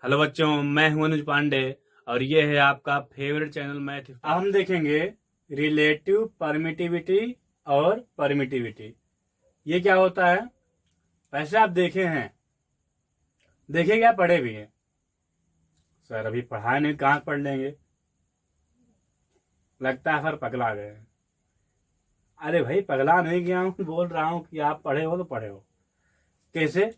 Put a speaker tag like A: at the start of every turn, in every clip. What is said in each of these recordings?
A: Hello बच्चों, मैं हूं अनुज पांडे और ये है आपका फेवरेट चैनल मैथ। अब हम देखेंगे रिलेटिव परमिटिविटी और परमिटिविटी। ये क्या होता है? वैसे आप देखे हैं, देखे क्या, पढ़े भी हैं? सर अभी पढ़ाए नहीं, कहाँ पढ़ लेंगे? लगता है सर पगला गए हैं। अरे भाई, पगला नहीं गया हूँ, बोल रहा हूँ कि आप पढ़े हो तो पढ़े हो। कैसे?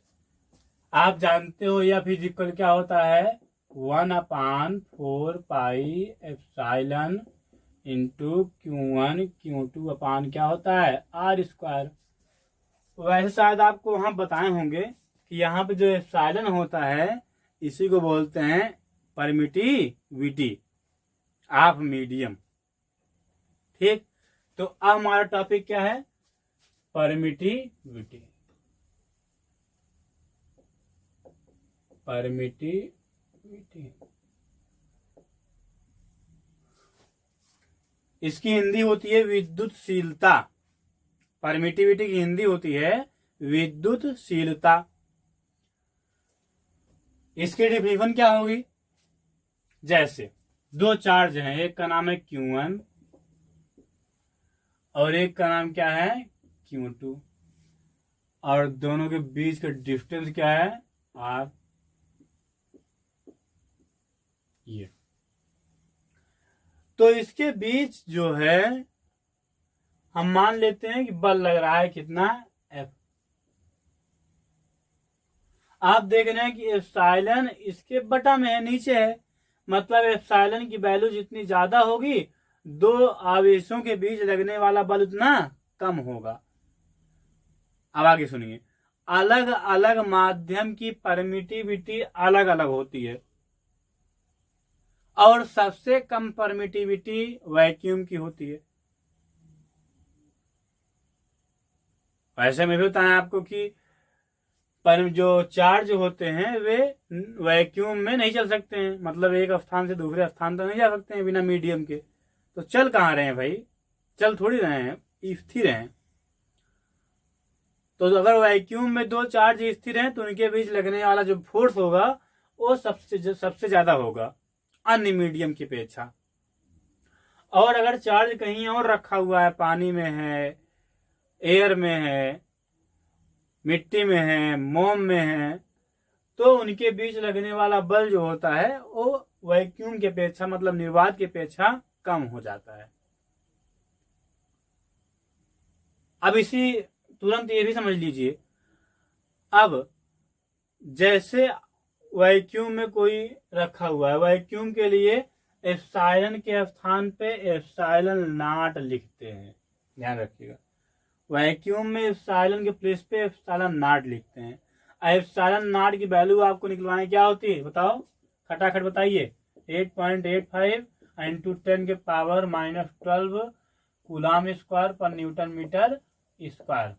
A: आप जानते हो या फिजिकल क्या होता है? 1/4 pi epsilon into Q1 Q2 अपान क्या होता है? R²। वैसे शायद आपको वहां बताए होंगे कि यहाँ पे जो एप्साइलन होता है इसी को बोलते हैं परमिटिविटी ऑफ मीडियम। ठीक, तो अब हमारा टॉपिक क्या है? परमिटिविटी। परमिटिविटी इसकी हिंदी होती है विद्युतशीलता। परमिटिविटी की हिंदी होती है विद्युतशीलता। इसकी डिफिनेशन क्या होगी? जैसे दो चार्ज हैं, एक का नाम है Q1 और एक का नाम क्या है Q2, और दोनों के बीच का डिस्टेंस क्या है? R। ये तो इसके बीच जो है हम मान लेते हैं कि बल लग रहा है कितना? F। आप देख रहे हैं कि एप्सिलॉन इसके बटा में है, नीचे है, मतलब एप्सिलॉन की वैल्यू जितनी ज्यादा होगी दो आवेशों के बीच लगने वाला बल उतना कम होगा। अब आगे सुनिए, अलग अलग माध्यम की परमिटिविटी अलग अलग होती है और सबसे कम परमिटिविटी वैक्यूम की होती है। वैसे में भी बताएं आपको कि पर जो चार्ज होते हैं वे वैक्यूम में नहीं चल सकते हैं, मतलब एक स्थान से दूसरे स्थान तक नहीं जा सकते हैं बिना मीडियम के। तो चल कहाँ रहे हैं भाई? चल थोड़ी रहे हैं, स्थिर हैं। तो अगर वैक्यूम में दो चार्ज स्थिर हैं तो उनके बीच लगने वाला जो फोर्स होगा वो सबसे ज्यादा होगा अन्य मीडियम की अपेक्षा। और अगर चार्ज कहीं और रखा हुआ है, पानी में है, एयर में है, मिट्टी में है, मोम में है, तो उनके बीच लगने वाला बल जो होता है वो वैक्यूम की अपेक्षा, मतलब निर्वात की अपेक्षा कम हो जाता है। अब इसी तुरंत ये भी समझ लीजिए, अब जैसे वैक्यूम में कोई रखा हुआ है, वैक्यूम के लिए एप्सिलॉन के स्थान पे एप्सिलॉन नॉट लिखते हैं, ध्यान रखिएगा। वैक्यूम में एप्सिलॉन के प्लेस पे एप्सिलॉन नॉट लिखते हैं। एप्सिलॉन नॉट की वैल्यू आपको निकलवाने क्या होती है बताओ, खटाखट बताइए। 8.85 इंटू 10⁻⁻12 कूलाम स्क्वायर पर न्यूटन मीटर स्क्वायर,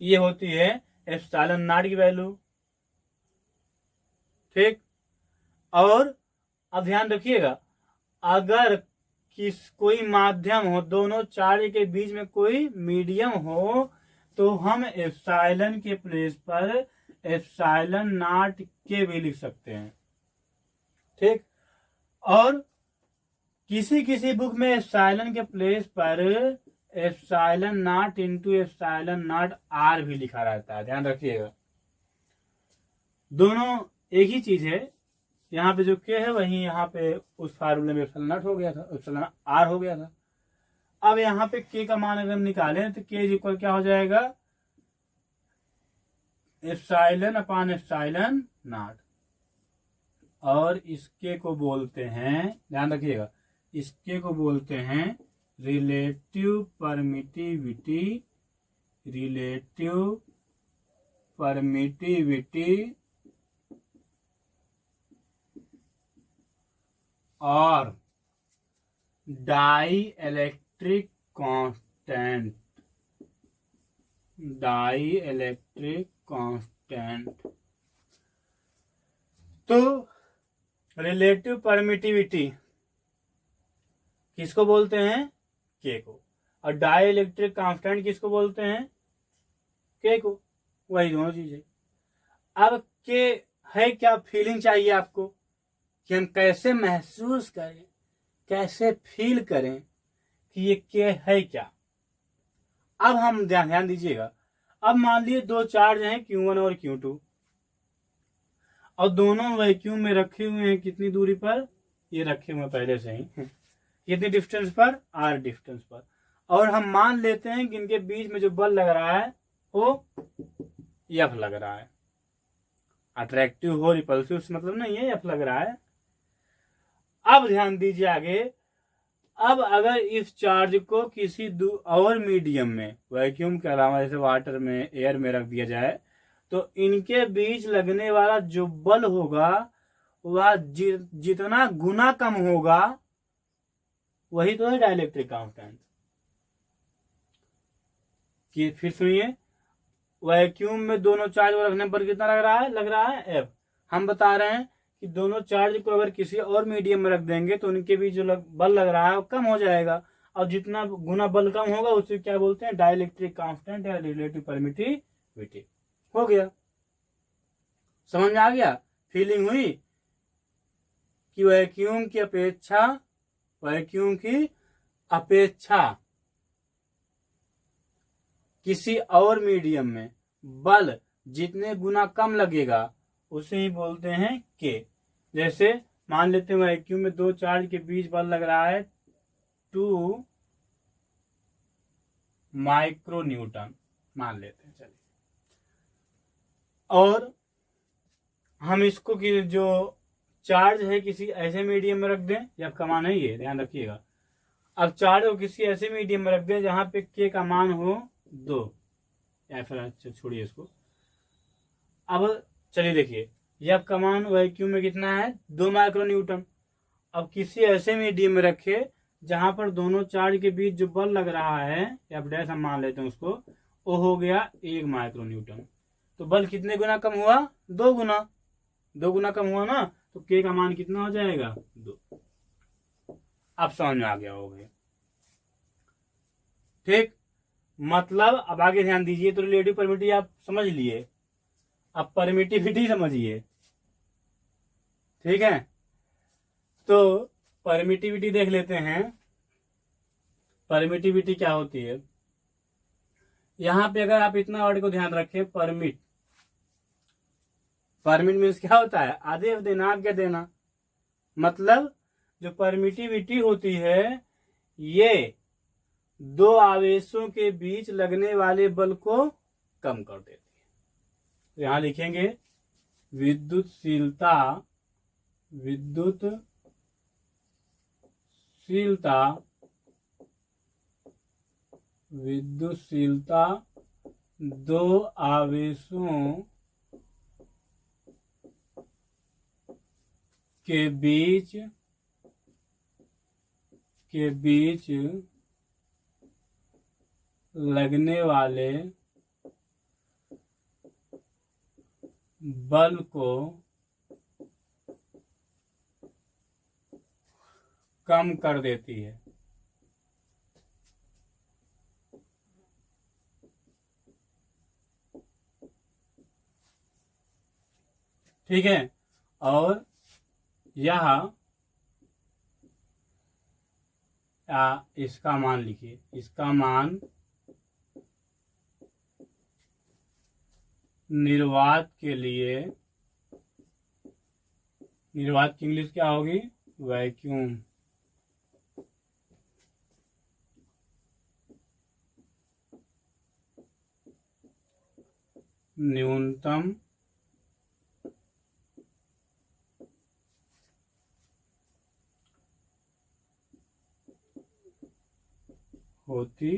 A: ये होती है एप्सिलॉन नॉट की वैल्यू। ठीक, और अब ध्यान रखिएगा, अगर कोई माध्यम हो, दोनों चार्ज के बीच में कोई मीडियम हो, तो हम एप्सिलॉन के प्लेस पर एप्सिलॉन नॉट के भी लिख सकते हैं। ठीक, और किसी किसी बुक में एप्सिलॉन के प्लेस पर epsilon not into epsilon not R भी लिखा रहता है, ध्यान रखिएगा। दोनों एक ही चीज है। यहाँ पे जो के है वही यहाँ पे उस फार्मूले में एप्सिलॉन नॉट हो गया था, एप्सिलॉन R हो गया था। अब यहाँ पे के का मान अगर निकालें तो के इक्वल क्या हो जाएगा? Epsilon upon epsilon not. और इसके को बोलते हैं, ध्यान रखिएगा, इसके को बोलते हैं रिलेटिव परमिटिविटी। रिलेटिव परमिटिविटी और dielectric constant. Dielectric constant. तो रिलेटिव परमिटिविटी किसको बोलते हैं? के को। और डाई इलेक्ट्रिक कांस्टेंट किसको बोलते हैं? के को। वही दोनों चीजें। अब के है क्या फीलिंग चाहिए आपको कि हम कैसे महसूस करें, कैसे फील करें कि ये के है क्या। अब हम ध्यान दीजिएगा, अब मान लिए दो चार्ज हैं Q1 और Q2 और दोनों वैक्यूम में रखे हुए हैं कितनी दूरी पर, ये रखे हुए पहले से ही कितनी डिस्टेंस पर, r डिस्टेंस पर। और हम मान लेते हैं कि इनके बीच में जो बल लग रहा है वो F लग रहा है। अट्रैक्टिव हो रिपल्सिव मतलब नहीं है, F लग रहा है। अब ध्यान दीजिए आगे, अब अगर इस चार्ज को किसी और मीडियम में वैक्यूम के अलावा जैसे वाटर में, एयर में रख दिया जाए तो इनके बीच लगने वाला जो बल होगा वह जितना गुना कम होगा, वही तो है डाइलेक्ट्रिक कांस्टेंट। कि फिर सुनिए, वैक्यूम में दोनों चार्ज को रखने पर कितना लग रहा है F। हम बता रहे हैं कि दोनों चार्ज को अगर किसी और मीडियम में रख देंगे तो उनके बीच जो बल लग रहा है वो कम हो जाएगा, और जितना गुना बल कम होगा उसे क्या बोलते हैं, डाइलेक्ट्रिक कांस्टेंट या रिलेटिव परमिटिविटी। हो गया, समझ में आ गया, फीलिंग हुई कि वैक्यूम की अपेक्षा किसी और मीडियम में बल जितने गुना कम लगेगा उसे ही बोलते हैं के। जैसे मान लेते हैं वैक्यूम में दो चार्ज के बीच बल लग रहा है 2 माइक्रोन्यूटन मान लेते हैं, चलिए। और हम इसको कि जो चार्ज है किसी ऐसे मीडियम में रख दें, या का मान है ये, ध्यान रखिएगा। अब चार्ज को किसी ऐसे मीडियम में रख दें जहां पे के का मान हो 2, या फिर छोड़िए इसको। अब चलिए देखिए, यह का मान वैक्यूम में कितना है, 2 माइक्रोन्यूटन। अब किसी ऐसे मीडियम में रखे जहां पर दोनों चार्ज के बीच जो बल लग रहा है, या डैश हम मान लेते हैं उसको, वो हो गया 1 माइक्रोन्यूटन। तो बल कितने गुना कम हुआ, 2 गुना कम हुआ ना, तो के का मान कितना हो जाएगा, 2। अब समझ में आ गया होगा, ठीक। मतलब अब आगे ध्यान दीजिए, तो रिलेटिव परमिटिविटी आप समझ लिए, अब परमिटिविटी समझिए, ठीक है। तो परमिटिविटी देख लेते हैं, परमिटिविटी क्या होती है। यहां पे अगर आप इतना वर्ड को ध्यान रखें, परमिट मीन्स क्या होता है, आदेश देना, आज्ञा देना। मतलब जो परमिटिविटी होती है ये दो आवेशों के बीच लगने वाले बल को कम कर देती है। तो यहां लिखेंगे विद्युतशीलता दो आवेशों के बीच लगने वाले बल को कम कर देती है। ठीक है, और यह इसका मान लिखिए, इसका मान निर्वात की इंग्लिश क्या होगी, वैक्यूम। न्यूनतम होती,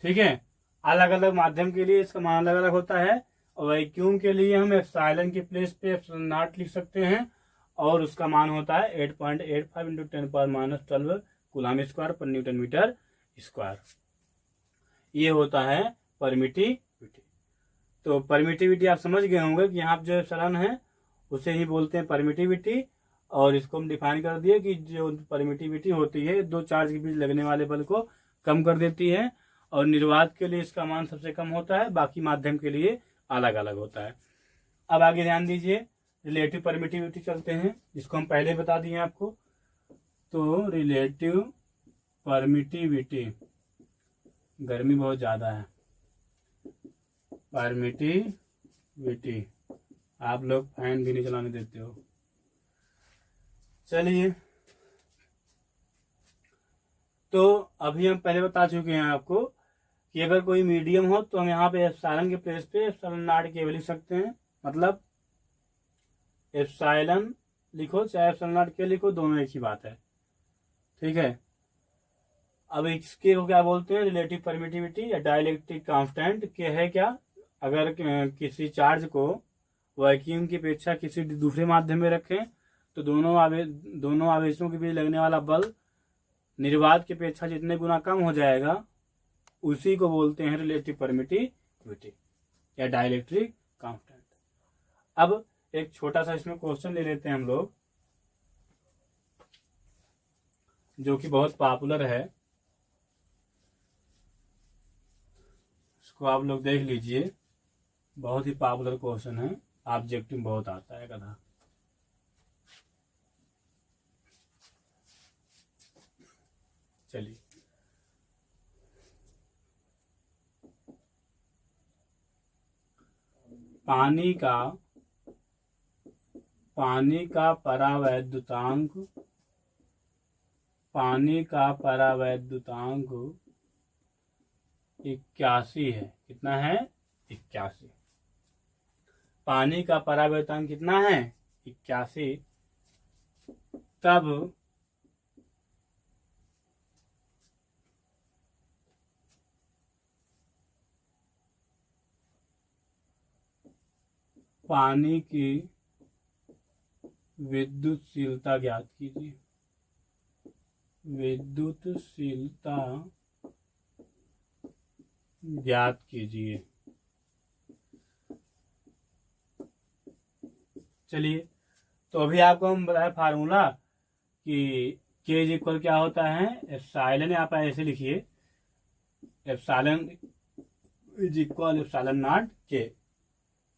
A: ठीक है। अलग अलग माध्यम के लिए इसका मान अलग अलग होता है, और वैक्यूम के लिए हम एप्सिलॉन की प्लेस पे एप्सिलॉन नॉट लिख सकते हैं, और उसका मान होता है 8.85 × 10⁻12 कूलम स्क्वायर पर न्यूटन मीटर स्क्वायर। ये होता है परमिटिविटी। तो परमिटिविटी आप समझ गए होंगे कि यहाँ जो एप्सिलॉन है उसे ही बोलते हैं परमिटिविटी, और इसको हम डिफाइन कर दिए कि जो परमिटिविटी होती है दो चार्ज के बीच लगने वाले बल को कम कर देती है, और निर्वात के लिए इसका मान सबसे कम होता है, बाकी माध्यम के लिए अलग अलग होता है। अब आगे ध्यान दीजिए, रिलेटिव परमिटिविटी चलते हैं, जिसको हम पहले बता दिए आपको। तो रिलेटिव परमिटिविटी, गर्मी बहुत ज़्यादा है, परमिटिविटी, आप लोग फैन भी नहीं चलाने देते हो। चलिए, तो अभी हम पहले बता चुके हैं आपको कि अगर कोई मीडियम हो तो हम यहाँ पे एप्सिलॉन के प्लेस पे एप्सिलॉन नॉट के लिख सकते हैं। मतलब एप्सिलॉन लिखो चाहे एप्सिलॉन नॉट के लिखो, दोनों एक ही बात है, ठीक है। अब इसके को क्या बोलते हैं, रिलेटिव परमिटिविटी या डाइलेक्ट्रिक कांस्टेंट के है क्या, अगर किसी चार्ज को वैक्यूम की अपेक्षा किसी दूसरे माध्यम में रखें तो दोनों आवेशों के बीच लगने वाला बल निर्वात की अपेक्षा जितने गुना कम हो जाएगा, उसी को बोलते हैं रिलेटिव परमिटिविटी या डाइलेक्ट्रिक कांस्टेंट। अब एक छोटा सा इसमें क्वेश्चन ले लेते हैं हम लोग, जो कि बहुत पॉपुलर है, इसको आप लोग देख लीजिए, बहुत ही पॉपुलर क्वेश्चन है, ऑब्जेक्टिव बहुत आता है कदा। चलिए, पानी का परावैद्युतांक 81 है। कितना है? 81। पानी का परावैद्युतांक कितना है? 81। तब पानी की विद्युतशीलता ज्ञात कीजिए। विद्युतशीलता ज्ञात कीजिए। चलिए, तो अभी आपको हम बताए फार्मूला कि के इज इक्वल क्या होता है, एप्सिलॉन, आप ऐसे लिखिए, epsilon is equal epsilon not के।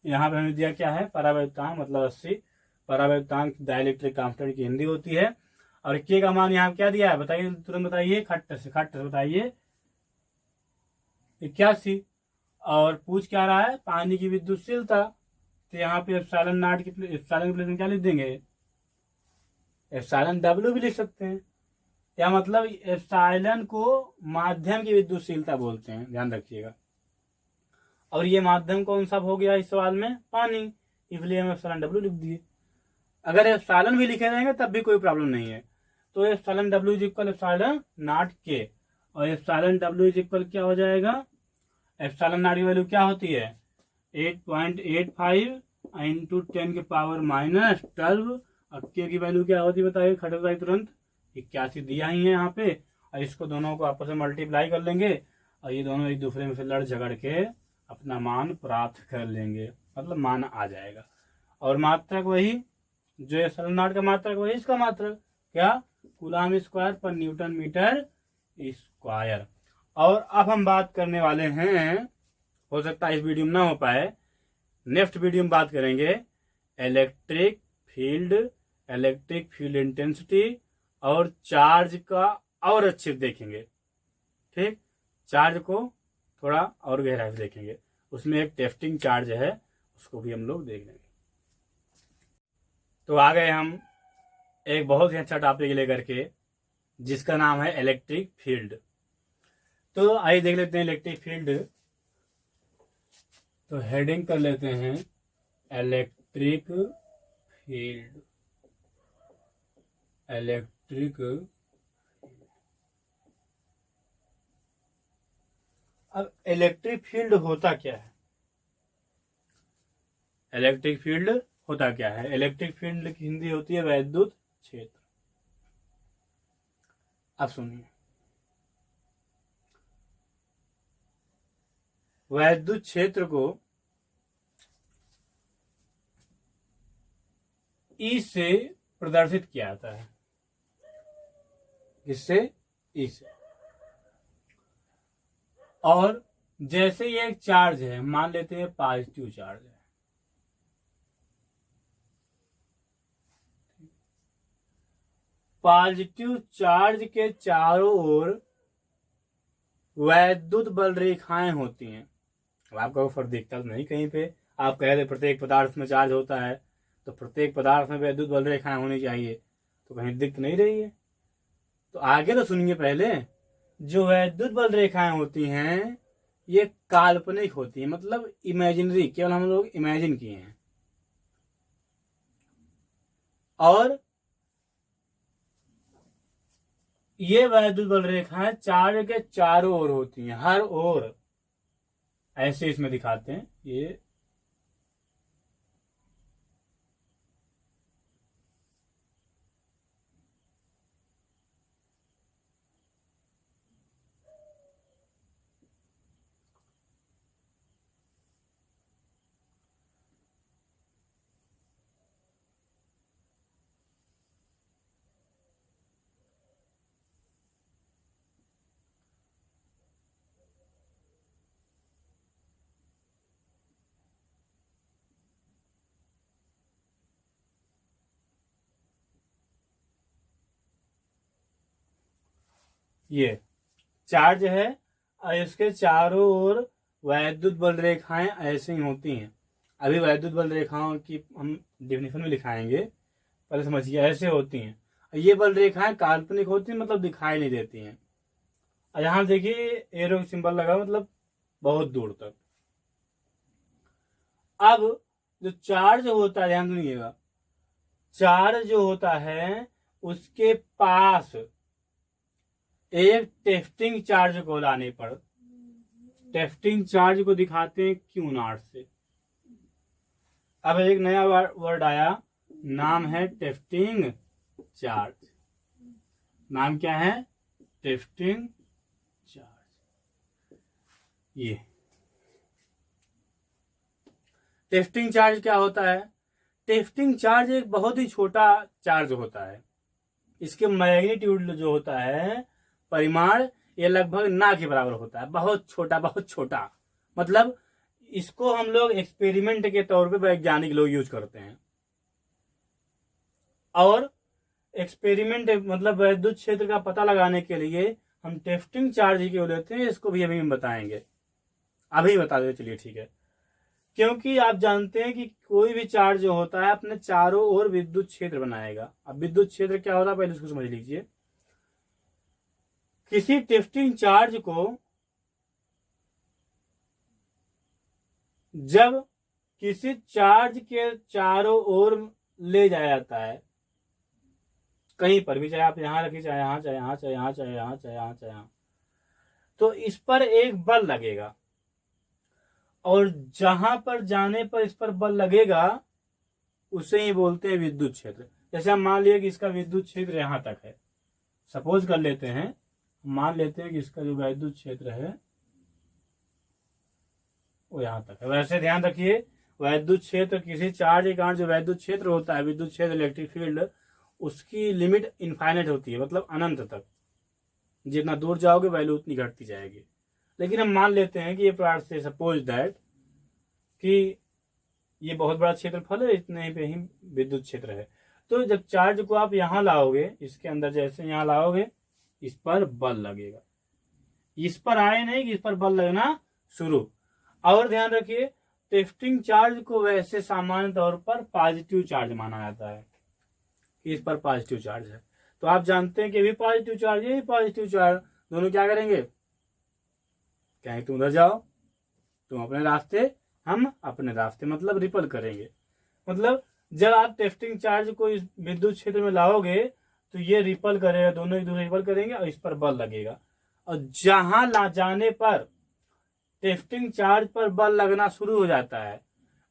A: यहाँ पे हमें दिया क्या है, परावैद्युतांक मतलब 80। परावैद्युतांक डाइलेक्ट्रिक कांस्टेंट की हिंदी होती है। और के का मान यहाँ क्या दिया है, बताइए, तुरंत बताइए, खट से बताइए, 81। और पूछ क्या रहा है, पानी की विद्युतशीलता, तो यहाँ पे एप्सिलॉन नॉट की एप्सिलॉन के प्लेस में क्या लिख देंगे, एप्सिलॉन डब्ल्यू भी लिख सकते हैं। या मतलब एप्सिलॉन को माध्यम की विद्युतशीलता बोलते हैं, ध्यान रखिएगा। और ये माध्यम कौन सा हो गया इस सवाल में, पानी, इसलिए हम एप्सिलॉन डब्ल्यू लिख दिए। अगर एप्सिलॉन भी लिखे रहेंगे तब भी कोई प्रॉब्लम नहीं है। तो epsilon W is equal epsilon not के, और एप्सिलॉन डब्ल्यू इज इक्वल क्या हो जाएगा, एप्सिलॉन नॉट की वैल्यू क्या होती है, 8.85 इंटू 10 के पावर -12। और के की वैल्यू क्या होती है बताइए, खट बताइए तुरंत, 81 दिया ही है यहाँ पे। और इसको दोनों को आपस में मल्टीप्लाई कर लेंगे, और ये दोनों एक दूसरे में से लड़ झगड़ के अपना मान प्राप्त कर लेंगे, मतलब मान आ जाएगा। और मात्रक वही, जो एप्सिलॉन नॉट का मात्रक वही इसका मात्रक, क्या, कूलम स्क्वायर पर न्यूटन मीटर स्क्वायर। और अब हम बात करने वाले हैं, हो सकता है इस वीडियो में ना हो पाए, नेक्स्ट वीडियो में बात करेंगे इलेक्ट्रिक फील्ड इंटेंसिटी और चार्ज का, और अच्छे से देखेंगे, ठीक, चार्ज को थोड़ा और गहराई से देखेंगे। उसमें एक टेस्टिंग चार्ज है, उसको भी हम लोग देख लेंगे। तो आ गए हम एक बहुत ही अच्छा टॉपिक लेकर के, जिसका नाम है इलेक्ट्रिक फील्ड। तो आइए देख लेते हैं इलेक्ट्रिक फील्ड। तो हेडिंग कर लेते हैं इलेक्ट्रिक फील्ड। अब इलेक्ट्रिक फील्ड होता क्या है, इलेक्ट्रिक फील्ड होता क्या है, इलेक्ट्रिक फील्ड की हिंदी होती है वैद्युत क्षेत्र। अब सुनिए, वैद्युत क्षेत्र को ई से प्रदर्शित किया जाता है। किससे? ई से। और जैसे ये एक चार्ज है, मान लेते हैं पॉजिटिव चार्ज है, पॉजिटिव चार्ज के चारों ओर वैद्युत बल रेखाएं होती हैं। अब आपका फर्क दिखता तो नहीं कहीं पे। आप कह रहे प्रत्येक पदार्थ में चार्ज होता है, तो प्रत्येक पदार्थ में वैद्युत बल रेखाएं होनी चाहिए, तो कहीं दिख नहीं रही है। तो आगे तो सुनिए पहले। जो वैद्युत बल रेखाएं होती हैं ये काल्पनिक होती है, मतलब इमेजिनरी, केवल हम लोग इमेजिन किए हैं। और ये वैद्युत बल रेखाएं चार्ज के चारों ओर होती हैं, हर ओर। ऐसे इसमें दिखाते हैं ये। ये चार्ज है और इसके चारों ओर वैद्युत बल रेखाएं ऐसे ही होती हैं। अभी वैद्युत बल रेखाओं की हम डेफिनेशन में लिखाएंगे, पहले समझिए। ऐसे होती हैं। ये बल रेखाएं काल्पनिक होती हैं, मतलब दिखाई नहीं देती हैं। और यहां देखिए एरो सिंबल लगा, मतलब बहुत दूर तक। अब जो चार्ज होता है, ध्यान सुनिएगा, चार्ज जो होता है उसके पास एक टेस्टिंग चार्ज को लाने पर, टेस्टिंग चार्ज को दिखाते हैं Q0 से। अब एक नया वर्ड आया, नाम है टेस्टिंग चार्ज। नाम क्या है? Testing charge. ये टेस्टिंग चार्ज क्या होता है? टेस्टिंग चार्ज एक बहुत ही छोटा चार्ज होता है। इसके मैग्नीट्यूड जो होता है, परिमाण, ये लगभग ना के बराबर होता है। बहुत छोटा, बहुत छोटा। मतलब इसको हम लोग एक्सपेरिमेंट के तौर पे वैज्ञानिक लोग यूज करते हैं। और एक्सपेरिमेंट मतलब विद्युत क्षेत्र का पता लगाने के लिए हम टेस्टिंग चार्ज ही क्यों लेते हैं, इसको भी अभी हम बताएंगे। अभी बता दे, चलिए ठीक है। क्योंकि आप जानते हैं कि कोई भी चार्ज जो होता है अपने चारों ओर विद्युत क्षेत्र बनाएगा। अब विद्युत क्षेत्र क्या होता है पहले इसको समझ लीजिए। किसी टेस्टिंग चार्ज को जब किसी चार्ज के चारों ओर ले जाया जाता है, कहीं पर भी, चाहे आप यहां रखिए, चाहे यहां, चाहे यहां, चाहे यहां, चाहे यहां, चाहे यहां, चाहे यहां, तो इस पर एक बल लगेगा। और जहां पर जाने पर इस पर बल लगेगा उसे ही बोलते हैं विद्युत क्षेत्र। जैसे हम मान लिए कि इसका विद्युत क्षेत्र यहां तक है, सपोज कर लेते हैं, मान लेते हैं कि इसका जो विद्युत क्षेत्र है वो यहां तक है। वैसे ध्यान रखिए, विद्युत क्षेत्र किसी चार्ज के कारण जो विद्युत क्षेत्र होता है, विद्युत क्षेत्र, इलेक्ट्रिक फील्ड, उसकी लिमिट इनफाइनाइट होती है, मतलब अनंत तक। जितना दूर जाओगे वैल्यू उतनी घटती जाएगी। लेकिन हम मान लेते हैं कि ये पार्ट से, सपोज दैट कि ये बहुत बड़ा क्षेत्रफल है, इतने ही पे ही विद्युत क्षेत्र है। तो जब चार्ज को आप यहां लाओगे, इसके अंदर जैसे यहां लाओगे, इस पर बल लगेगा। इस पर आए नहीं कि इस पर बल लगना शुरू। और ध्यान रखिए, टेस्टिंग चार्ज को वैसे सामान्य तौर पर पॉजिटिव चार्ज माना जाता है। इस पर पॉजिटिव चार्ज है, तो आप जानते हैं कि भी पॉजिटिव चार्ज, ये पॉजिटिव चार्ज, दोनों क्या करेंगे? कहें तुम उधर जाओ, तुम अपने रास्ते, हम अपने रास्ते, मतलब रिपल करेंगे। मतलब जब आप टेस्टिंग चार्ज को इस विद्युत क्षेत्र में लाओगे तो ये रिपल करेगा, दोनों एक दूसरे रिपल करेंगे और इस पर बल लगेगा। और जहां ला जाने पर टेस्टिंग चार्ज पर बल लगना शुरू हो जाता है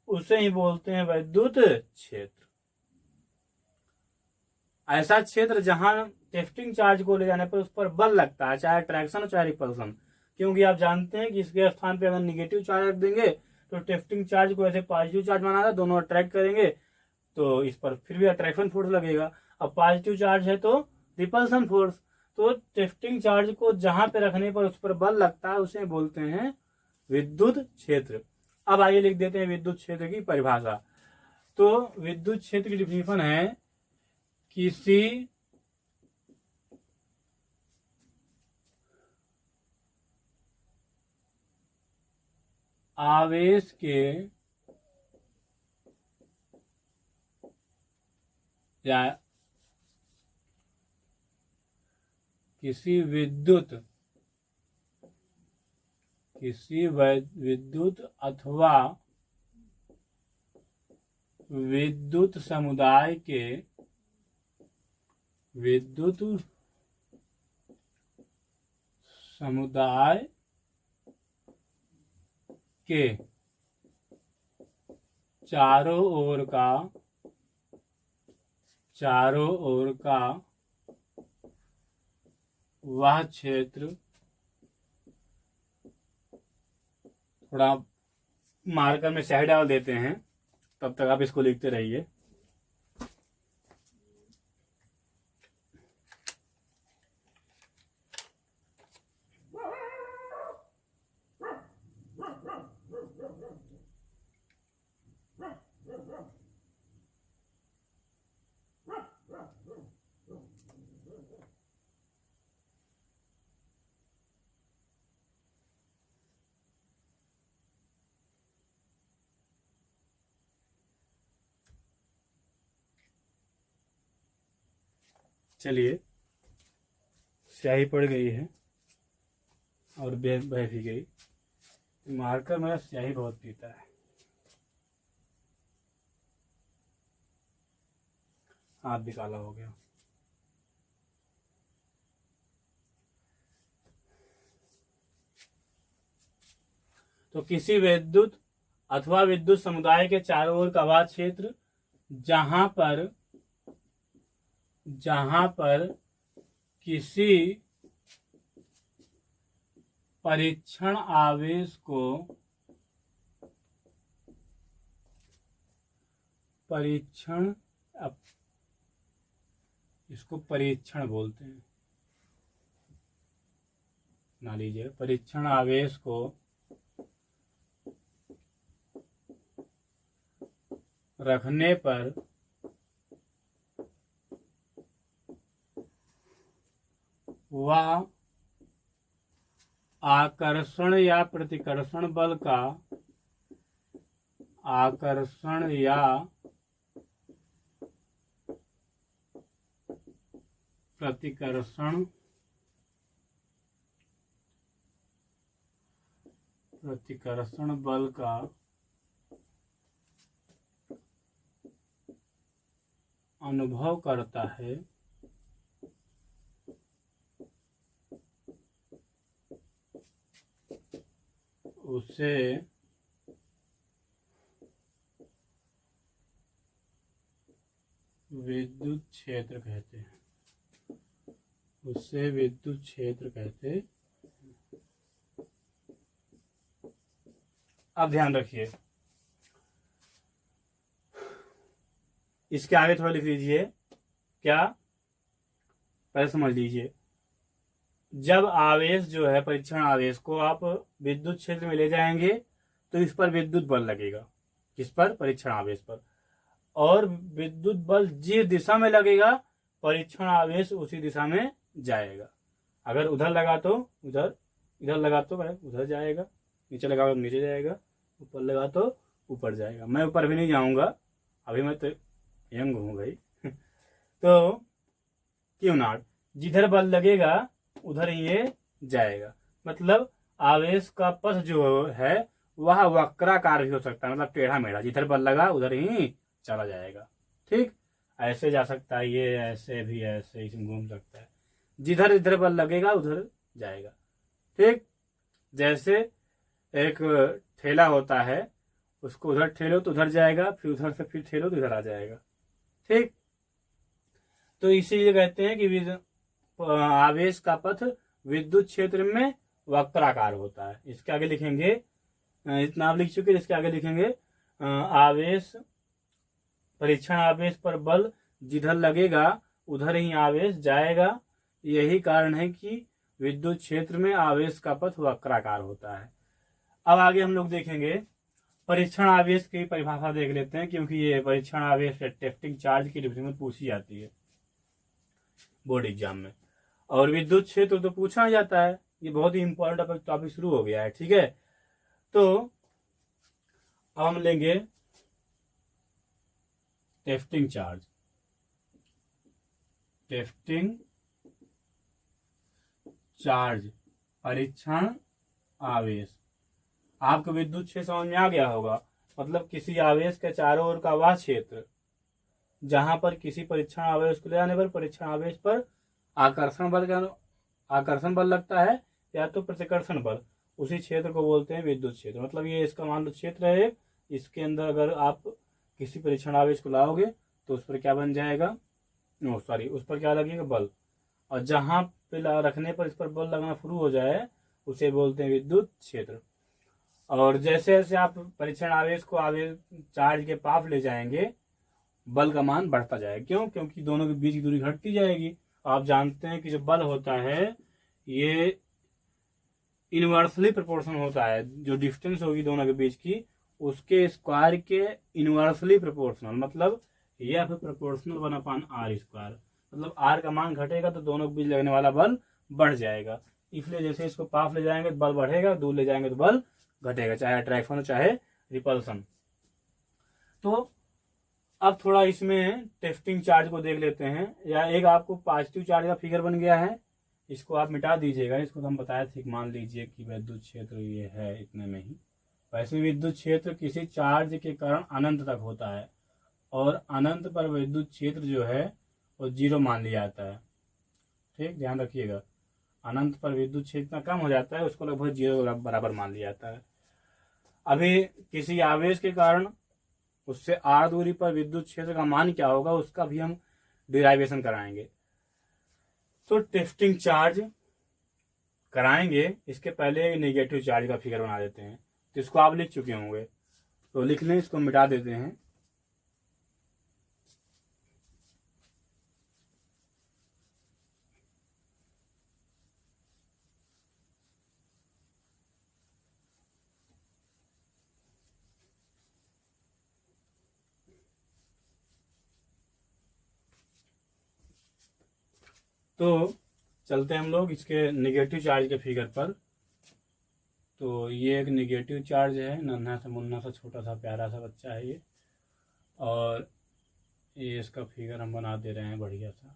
A: उसे ही बोलते हैं विद्युत क्षेत्र। ऐसा क्षेत्र जहां टेस्टिंग चार्ज को ले जाने पर उस पर बल लगता है, चाहे अट्रैक्शन हो चाहे रिपल्सन। क्योंकि आप जानते हैं कि इसके स्थान पे अगर निगेटिव चार्ज रख देंगे तो टेस्टिंग चार्ज को ऐसे पॉजिटिव चार्ज माना था, दोनों अट्रैक्ट करेंगे तो इस पर फिर भी अट्रैक्शन फोर्स लगेगा। अब पॉजिटिव चार्ज है तो रिपल्सन फोर्स। तो टेस्टिंग चार्ज को जहां पे रखने पर उस पर बल लगता है उसे बोलते हैं विद्युत क्षेत्र। अब आइए लिख देते हैं विद्युत क्षेत्र की परिभाषा। तो विद्युत क्षेत्र की डिफिनेशन है, किसी आवेश के या किसी विद्युत अथवा विद्युत समुदाय के चारों ओर का वह क्षेत्र, थोड़ा मार्कर में स्याही डाल देते हैं, तब तक आप इसको लिखते रहिए। चलिए, स्याही पड़ गई है और बह भी गई। मार्कर मेरा स्याही बहुत पीता है। हाथ भी काला हो गया। तो किसी विद्युत अथवा विद्युत समुदाय के चारों ओर का वह क्षेत्र जहां पर किसी परीक्षण आवेश को इसको परीक्षण बोलते हैं ना, लीजिए, परीक्षण आवेश को रखने पर वह आकर्षण या प्रतिकर्षण बल का प्रतिकर्षण बल का अनुभव करता है, उसे विद्युत क्षेत्र कहते हैं। अब ध्यान रखिए, इसके आगे थोड़ा लिख लीजिए। क्या, पहले समझ लीजिए। जब आवेश जो है, परीक्षण आवेश को आप विद्युत क्षेत्र में ले जाएंगे तो इस पर विद्युत बल लगेगा। किस पर? परीक्षण आवेश पर। और विद्युत बल जिस दिशा में लगेगा, परीक्षण आवेश उसी दिशा में जाएगा। अगर उधर लगा तो उधर, इधर लगा तो उधर जाएगा, नीचे लगा तो नीचे जाएगा, ऊपर लगा तो ऊपर जाएगा। मैं ऊपर भी नहीं जाऊंगा, अभी मैं तो यंग हूँ भाई। तो क्यों ना, जिधर बल लगेगा उधर ही ये जाएगा। मतलब आवेश का पथ जो है वह वक्राकार भी हो सकता है, मतलब टेढ़ा मेढ़ा, जिधर बल लगा उधर ही चला जाएगा। ठीक, ऐसे जा सकता है ये, ऐसे भी, ऐसे ही घूम सकता है, जिधर इधर बल लगेगा उधर जाएगा। ठीक, जैसे एक ठेला होता है, उसको उधर ठेलो तो उधर जाएगा, फिर उधर से फिर ठेलो तो इधर आ जाएगा। ठीक, तो इसीलिए कहते हैं कि आवेश का पथ विद्युत क्षेत्र में वक्राकार होता है। इसके आगे लिखेंगे, इतना आप लिख चुके, इसके आगे लिखेंगे आवेश, परीक्षण आवेश पर बल जिधर लगेगा उधर ही आवेश जाएगा। यही कारण है कि विद्युत क्षेत्र में आवेश का पथ वक्राकार होता है। अब आगे हम लोग देखेंगे परीक्षण आवेश की परिभाषा देख लेते हैं, क्योंकि ये परीक्षण आवेश टेस्टिंग चार्ज की डिवीजन में पूछी जाती है बोर्ड एग्जाम में। और विद्युत क्षेत्र तो पूछा जाता है, ये बहुत ही इंपॉर्टेंट टॉपिक शुरू हो गया है। ठीक है, तो अब हम लेंगे टेस्टिंग चार्ज। टेस्टिंग चार्ज परीक्षण आवेश। आपको विद्युत क्षेत्र समझ में आ गया होगा, मतलब किसी आवेश के चारों ओर का वह क्षेत्र जहां पर किसी परीक्षण आवेश को ले जाने पर परीक्षण आवेश पर आकर्षण बल लगता है या तो प्रतिकर्षण बल, उसी क्षेत्र को बोलते हैं विद्युत क्षेत्र। मतलब ये इसका मान लो क्षेत्र है, इसके अंदर अगर आप किसी परीक्षण आवेश को लाओगे तो उस पर क्या बन जाएगा, उस पर क्या लगेगा, बल। और जहां पे रखने पर इस पर बल लगना शुरू हो जाए उसे बोलते हैं विद्युत क्षेत्र। और जैसे जैसे आप परीक्षण आवेश को आवेश चार्ज के पास ले जाएंगे बल का मान बढ़ता जाएगा। क्यों? क्योंकि दोनों के बीच की दूरी घटती जाएगी। आप जानते हैं कि जो बल होता है ये इनवर्सली प्रोपोर्शनल होता है, जो डिस्टेंस होगी दोनों के बीच की उसके स्क्वायर के इनवर्सली प्रोपोर्शनल, मतलब यह प्रोपोर्शनल 1/r²। मतलब r का मान घटेगा तो दोनों के बीच लगने वाला बल बढ़ जाएगा। इसलिए जैसे इसको पास ले जाएंगे तो बल बढ़ेगा, दूर ले जाएंगे तो बल घटेगा, चाहे अट्रैक्शन हो चाहे रिपल्सन। तो अब थोड़ा इसमें टेस्टिंग चार्ज को देख लेते हैं। या एक आपको पॉजिटिव चार्ज का फिगर बन गया है, इसको आप मिटा दीजिएगा। इसको तो हम बताए थे कि मान लीजिए कि विद्युत क्षेत्र ये है इतने में ही। वैसे विद्युत क्षेत्र किसी चार्ज के कारण अनंत तक होता है और अनंत पर विद्युत क्षेत्र जो है वो 0 मान लिया जाता है। ठीक, ध्यान रखिएगा, अनंत पर विद्युत क्षेत्र इतना कम हो जाता है उसको लगभग 0 बराबर मान लिया जाता है। अभी किसी आवेश के कारण उससे r दूरी पर विद्युत क्षेत्र का मान क्या होगा उसका भी हम डिराइवेशन कराएंगे। तो टेस्टिंग चार्ज कराएंगे, इसके पहले नेगेटिव चार्ज का फिगर बना देते हैं। तो इसको आप लिख चुके होंगे, तो लिख लें, इसको मिटा देते हैं। तो चलते हैं हम लोग इसके नेगेटिव चार्ज के फिगर पर। तो ये एक नेगेटिव चार्ज है, नन्हा सा मुन्ना सा छोटा सा प्यारा सा बच्चा है ये, और ये इसका फिगर हम बना दे रहे हैं बढ़िया सा।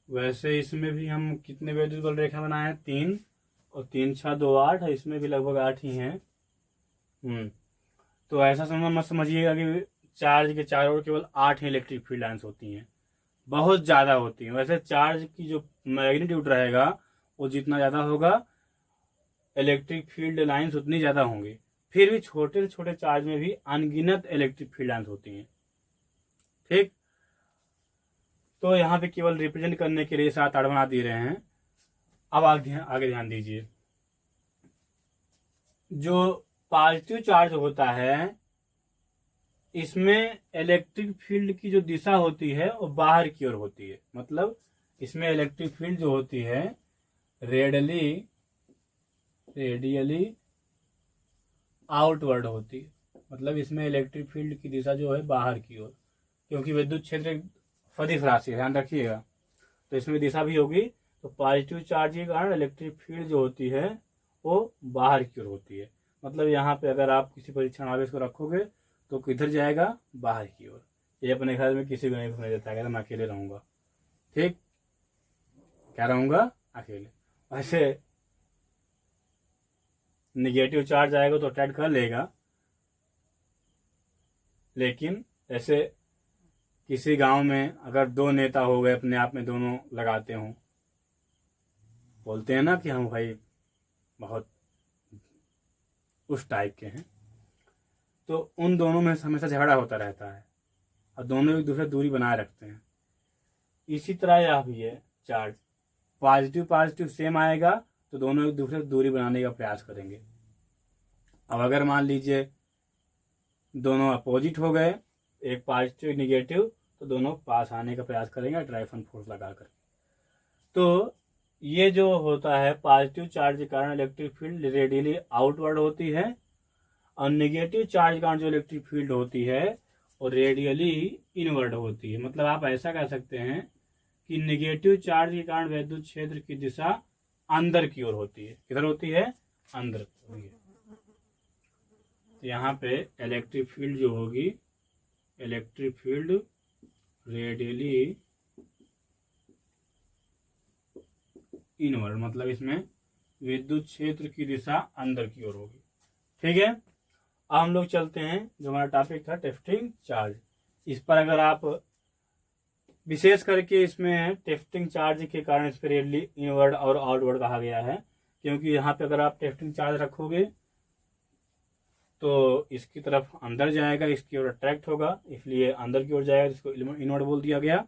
A: वैसे इसमें भी हम कितने विद्युत बल रेखा बनाए हैं, 3, और 3 6 2 8, इसमें भी लगभग 8 ही हैं। तो ऐसा मत समझिएगा कि चार्ज के चारों ओर केवल 8 ही इलेक्ट्रिक फील्ड लाइन्स होती हैं, बहुत ज़्यादा होती हैं। वैसे चार्ज की जो मैग्नीट्यूड रहेगा वो जितना ज़्यादा होगा इलेक्ट्रिक फील्ड लाइन्स उतनी ज़्यादा होंगी। फिर भी छोटे छोटे चार्ज में भी अनगिनत इलेक्ट्रिक फील्ड लाइन्स होती हैं। ठीक, तो यहाँ पे केवल रिप्रेजेंट करने के लिए 7 8 बना दे रहे हैं। अब आगे ध्यान दीजिए, जो पॉजिटिव चार्ज होता है इसमें इलेक्ट्रिक फील्ड की जो दिशा होती है वो बाहर की ओर होती है। मतलब इसमें इलेक्ट्रिक फील्ड जो होती है रेडियली आउटवर्ड होती है। मतलब इसमें इलेक्ट्रिक फील्ड की दिशा जो है बाहर की ओर, क्योंकि विद्युत क्षेत्र सदिश राशि, ध्यान रखिएगा, तो इसमें दिशा भी होगी। तो पॉजिटिव चार्ज के कारण इलेक्ट्रिक फील्ड जो होती है वो बाहर की ओर होती है। मतलब यहाँ पे अगर आप किसी परीक्षण आवेश को रखोगे तो किधर जाएगा, बाहर की ओर। ये अपने घर में किसी को नहीं घूमने देता है, मैं अकेले रहूंगा। ठीक, क्या रहूंगा, अकेले। वैसे निगेटिव चार्ज आएगा तो अट्रैक्ट कर लेगा, लेकिन ऐसे किसी गांव में अगर 2 नेता हो गए अपने आप में, दोनों लगाते हों, बोलते हैं ना कि हम भाई बहुत उस टाइप के हैं, तो उन दोनों में हमेशा झगड़ा होता रहता है और दोनों एक दूसरे दूरी बनाए रखते हैं। इसी तरह यह भी है चार्ज, पॉजिटिव सेम आएगा तो दोनों एक दूसरे से दूरी बनाने का प्रयास करेंगे। अब अगर मान लीजिए दोनों अपोजिट हो गए, एक पॉजिटिव निगेटिव, तो दोनों पास आने का प्रयास करेंगे अट्रैक्शन फोर्स लगा कर। तो ये जो होता है पॉजिटिव चार्ज के कारण इलेक्ट्रिक फील्ड रेडियली आउटवर्ड होती है, और नेगेटिव चार्ज के कारण जो इलेक्ट्रिक फील्ड होती है वो रेडियली इनवर्ड होती है। मतलब आप ऐसा कह सकते हैं कि नेगेटिव चार्ज के कारण विद्युत क्षेत्र की दिशा अंदर की ओर होती है। किधर होती है? अंदर होती है। तो यहाँ पे इलेक्ट्रिक फील्ड जो होगी, इलेक्ट्रिक फील्ड रेडियली इनवर्ड, मतलब इसमें विद्युत क्षेत्र की दिशा अंदर की ओर होगी। ठीक है, अब हम लोग चलते हैं, जो हमारा टॉपिक था टेफ्टिंग चार्ज। इस पर अगर आप विशेष करके इसमें टेफ्टिंग चार्ज के कारण इस पर रेडियली इनवर्ड और आउटवर्ड कहा गया है, क्योंकि यहाँ पे अगर आप टेफ्टिंग चार्ज रखोगे तो इसकी तरफ अंदर जाएगा, इसकी ओर अट्रैक्ट होगा, इसलिए अंदर की ओर जाएगा, इसको इनवर्ड बोल दिया गया।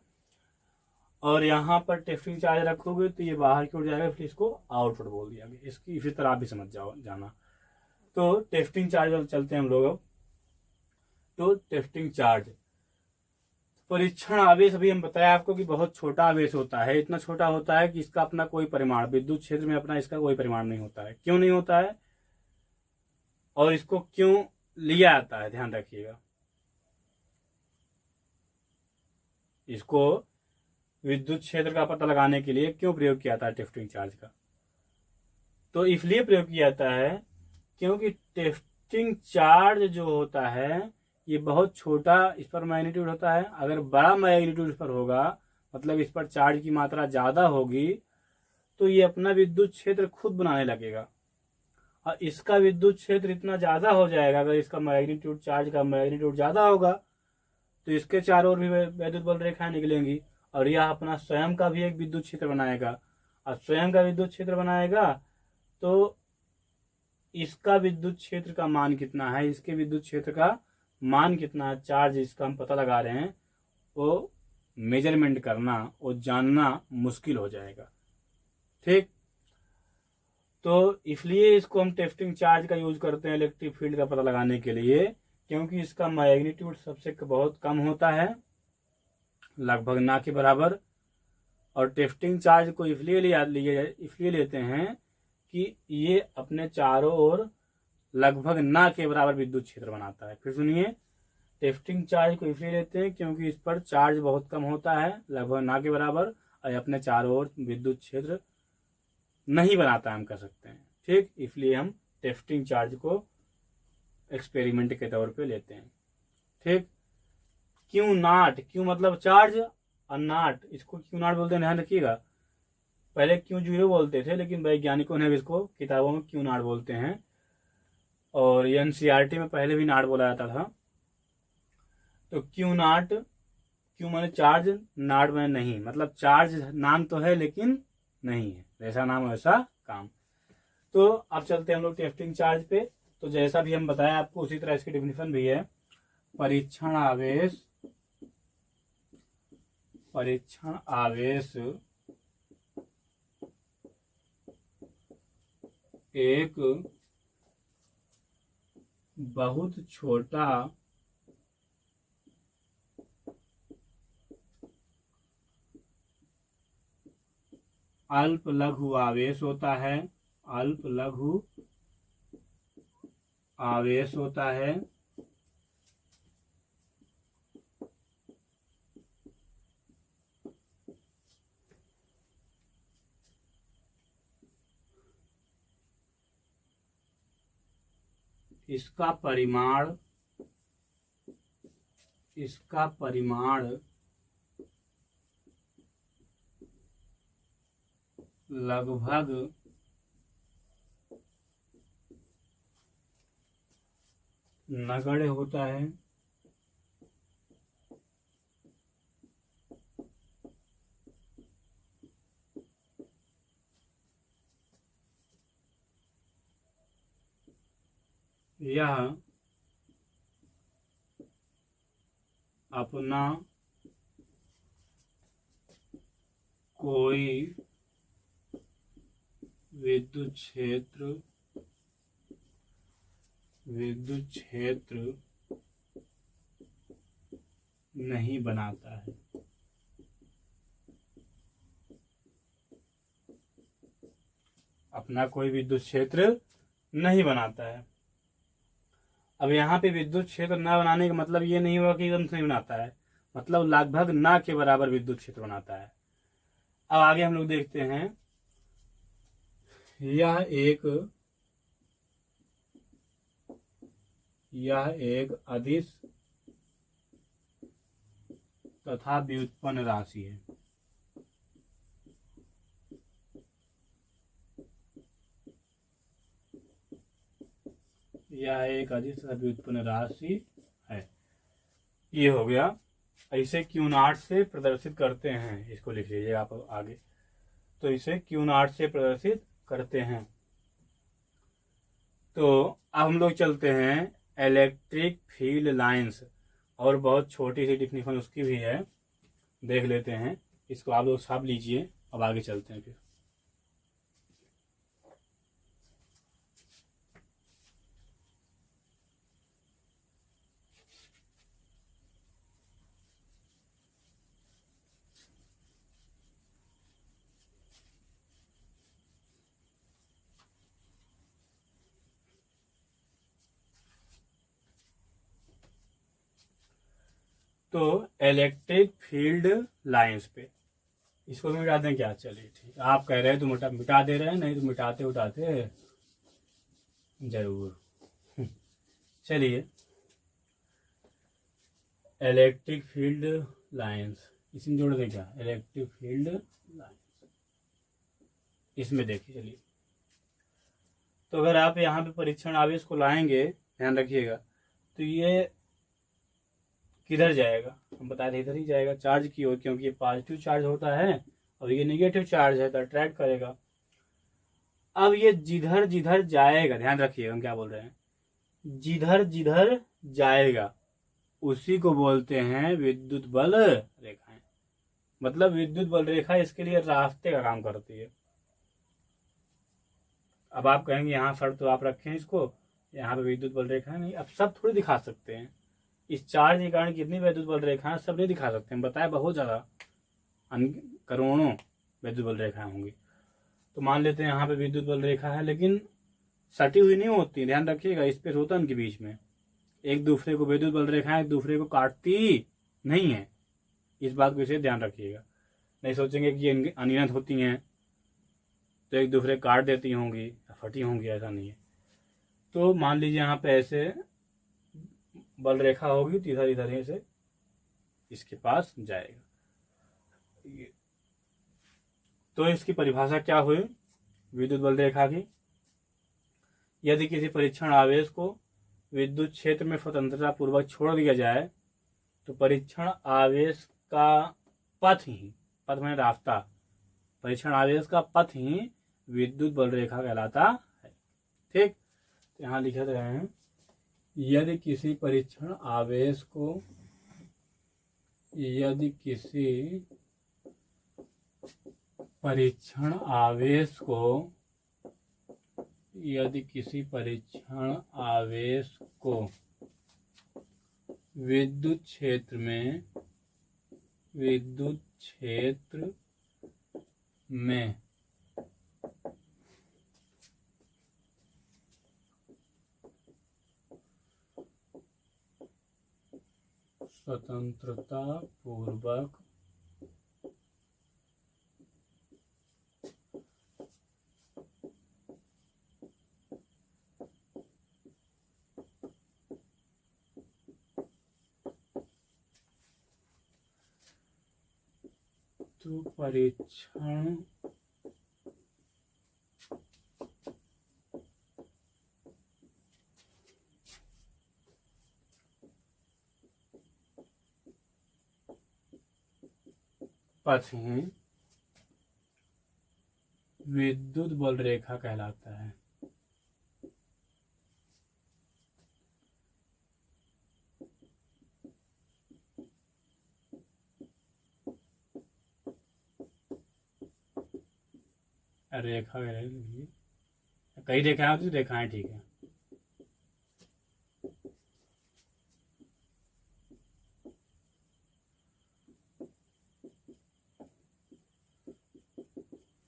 A: और यहाँ पर टेफ्टिंग चार्ज रखोगे तो ये बाहर की ओर जाएगा, फिर इसको आउटवर्ड बोल दिया गया। इसकी इसी तरह आप भी समझ जाना। तो टेफ्टिंग चार्ज चलते हैं हम लोग। तो टेफ्टिंग चार्ज परीक्षण आवेश, अभी हम बताया आपको कि बहुत छोटा आवेश होता है, इतना छोटा होता है कि इसका अपना कोई परिमाण विद्युत क्षेत्र में अपना इसका कोई परिमाण नहीं होता है। क्यों नहीं होता है और इसको क्यों लिया जाता है, ध्यान रखिएगा। इसको विद्युत क्षेत्र का पता लगाने के लिए क्यों प्रयोग किया जाता है टेफ्टिंग चार्ज का? तो इसलिए प्रयोग किया जाता है क्योंकि टेफ्टिंग चार्ज जो होता है ये बहुत छोटा इस पर मैग्नीट्यूड होता है। अगर बड़ा मैग्नीट्यूड इस पर होगा, मतलब इस पर चार्ज की मात्रा ज़्यादा होगी, तो ये अपना विद्युत क्षेत्र खुद बनाने लगेगा, और इसका विद्युत क्षेत्र इतना ज़्यादा हो जाएगा, अगर इसका मैग्नीट्यूड, चार्ज का मैग्नीट्यूड ज़्यादा होगा, तो इसके चारों ओर भी वैद्युत बल रेखाएं निकलेंगी, और यह अपना स्वयं का भी एक विद्युत क्षेत्र बनाएगा। और स्वयं का विद्युत क्षेत्र बनाएगा तो इसका विद्युत क्षेत्र का मान कितना है, इसके विद्युत क्षेत्र का मान कितना है, चार्ज इसका हम पता लगा रहे हैं, वो मेजरमेंट करना, वो जानना मुश्किल हो जाएगा। ठीक, तो इसलिए इसको हम टेफ्टिंग चार्ज का यूज करते हैं इलेक्ट्रिक फील्ड का पता लगाने के लिए, क्योंकि इसका मैग्नीट्यूड सबसे बहुत कम होता है, लगभग ना के बराबर। और टेफ्टिंग चार्ज को इसलिए लेते हैं कि ये अपने चारों ओर लगभग ना के बराबर विद्युत क्षेत्र बनाता है। फिर सुनिए, टेफ्टिंग चार्ज को इसलिए लेते हैं क्योंकि इस पर चार्ज बहुत कम होता है, लगभग ना के बराबर, और अपने चारों ओर विद्युत क्षेत्र नहीं बनाता है, हम कह सकते हैं। ठीक, इसलिए हम टेफ्टिंग चार्ज को एक्सपेरिमेंट के तौर पे लेते हैं। ठीक, क्यू नॉट, क्यू मतलब चार्ज, और नॉट, इसको क्यू नॉट बोलते हैं, ध्यान रखिएगा। पहले क्यू जीरो बोलते थे, लेकिन वैज्ञानिकों ने इसको किताबों में क्यू नॉट बोलते हैं, और एनसीईआरटी में पहले भी नॉट बोला जाता था। तो क्यू नॉट, क्यू माने चार्ज, नॉट माने नहीं, मतलब चार्ज नाम तो है लेकिन नहीं है, जैसा नाम वैसा काम। तो अब चलते हैं हम लोग टेफ्टिंग चार्ज पे। तो जैसा भी हम बताया आपको, उसी तरह इसकी डेफिनेशन भी है। परीक्षण आवेश, परीक्षण आवेश एक बहुत छोटा अल्प लघु आवेश होता है, अल्प लघु आवेश होता है, इसका परिमाण, इसका परिमाण लगभग नगण्य होता है, यह अपना कोई विद्युत क्षेत्र नहीं बनाता है। अपना कोई विद्युत क्षेत्र नहीं बनाता है। अब यहाँ पे विद्युत क्षेत्र न बनाने का मतलब ये नहीं हुआ कि एकदम से नहीं बनाता है, मतलब लगभग ना के बराबर विद्युत क्षेत्र बनाता है। अब आगे हम लोग देखते हैं, यह एक अदिश तथा व्युत्पन्न राशि है। यह एक अदिश तथा व्युत्पन्न राशि है। ये हो गया। इसे Q0 से प्रदर्शित करते हैं, इसको लिख लीजिए आप आगे। तो इसे Q0 से प्रदर्शित करते हैं। तो अब हम लोग चलते हैं इलेक्ट्रिक फील्ड लाइंस, और बहुत छोटी सी डिफिनेशन उसकी भी है, देख लेते हैं। इसको आप लोग छाप लीजिए, अब आगे चलते हैं फिर। तो इलेक्ट्रिक फील्ड लाइंस पे इसको भी मिटा दें क्या? चलिए ठीक, आप कह रहे हैं तो मिटा दे रहे हैं, नहीं तो मिटाते उठाते जरूर। चलिए, इलेक्ट्रिक फील्ड लाइंस इसमें जोड़ दें क्या? इलेक्ट्रिक फील्ड लाइंस इसमें देखिए। चलिए, तो अगर आप यहाँ पे परीक्षण आवेश को लाएंगे, ध्यान रखिएगा, तो ये किधर जाएगा? हम बता दें इधर ही जाएगा, चार्ज की ओर, क्योंकि ये पॉजिटिव चार्ज होता है और ये नेगेटिव चार्ज है, तो अट्रैक्ट करेगा। अब ये जिधर जिधर जाएगा, ध्यान रखिएगा हम क्या बोल रहे हैं, जिधर जिधर जाएगा उसी को बोलते हैं विद्युत बल रेखाएं। मतलब विद्युत बल रेखा इसके लिए रास्ते का काम करती है। अब आप कहेंगे यहाँ शर्त तो आप रखें इसको, यहाँ पे विद्युत बल रेखा नहीं, अब सब थोड़ी दिखा सकते हैं। इस चार्ज के कारण कितनी विद्युत बल रेखाएं सब नहीं दिखा सकते हैं, बताए बहुत ज्यादा करोड़ों विद्युत बल रेखाएं होंगी। तो मान लेते हैं यहाँ पे विद्युत बल रेखा है, लेकिन सटी हुई नहीं होती, ध्यान रखिएगा, स्पेस होता है उनके बीच में। एक दूसरे को विद्युत बल रेखाएं एक दूसरे को काटती नहीं है, इस बात को इसे ध्यान रखिएगा। नहीं सोचेंगे कि ये अनियत होती हैं तो एक दूसरे काट देती होंगी, फटी होंगी, ऐसा नहीं है। तो मान लीजिए यहाँ पे ऐसे बल रेखा होगी, तो इधर इधर से इसके पास जाएगा। तो इसकी परिभाषा क्या हुई विद्युत बल रेखा की? यदि किसी परीक्षण आवेश को विद्युत क्षेत्र में स्वतंत्रता पूर्वक छोड़ दिया जाए तो परीक्षण आवेश का पथ मैंने रास्ता, परीक्षण आवेश का पथ ही विद्युत बल रेखा कहलाता है। ठीक, तो यहाँ लिखे रहे हैं, यदि किसी परीक्षण आवेश को विद्युत क्षेत्र में स्वतंत्रता पूर्वक तो परीक्षण पथ ही विद्युत बल रेखा कहलाता है। रेखा कई रेखाएं होती, रेखाएं ठीक है।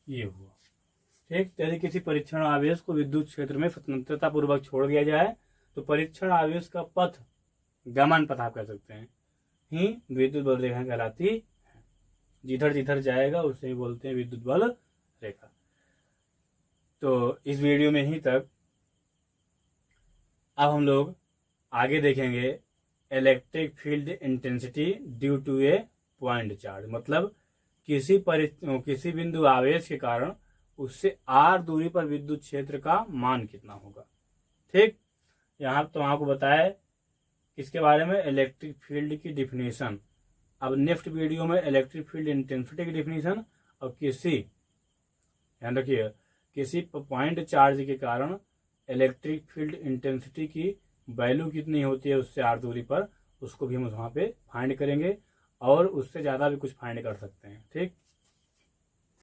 A: ये हुआ। ठीक, यदि किसी परीक्षण आवेश को विद्युत क्षेत्र में स्वतंत्रता पूर्वक छोड़ दिया जाए तो परीक्षण आवेश का पथ, गमन पथ आप कह सकते हैं, ही विद्युत बल रेखा कहलाती है। जिधर जिधर जाएगा उसे ही बोलते हैं विद्युत बल रेखा। तो इस वीडियो में ही तक। अब हम लोग आगे देखेंगे electric field intensity due to a point charge, मतलब किसी बिंदु आवेश के कारण उससे r दूरी पर विद्युत क्षेत्र का मान कितना होगा। ठीक, यहाँ तो आपको बताया इसके बारे में इलेक्ट्रिक फील्ड की डिफिनीशन। अब नेक्स्ट वीडियो में इलेक्ट्रिक फील्ड इंटेंसिटी की डिफिनीशन और ध्यान रखिए, किसी पॉइंट चार्ज के कारण इलेक्ट्रिक फील्ड इंटेंसिटी की वैल्यू कितनी होती है उससे r दूरी पर, उसको भी हम वहाँ पे फाइंड करेंगे और उससे ज़्यादा भी कुछ फाइंड कर सकते हैं। ठीक।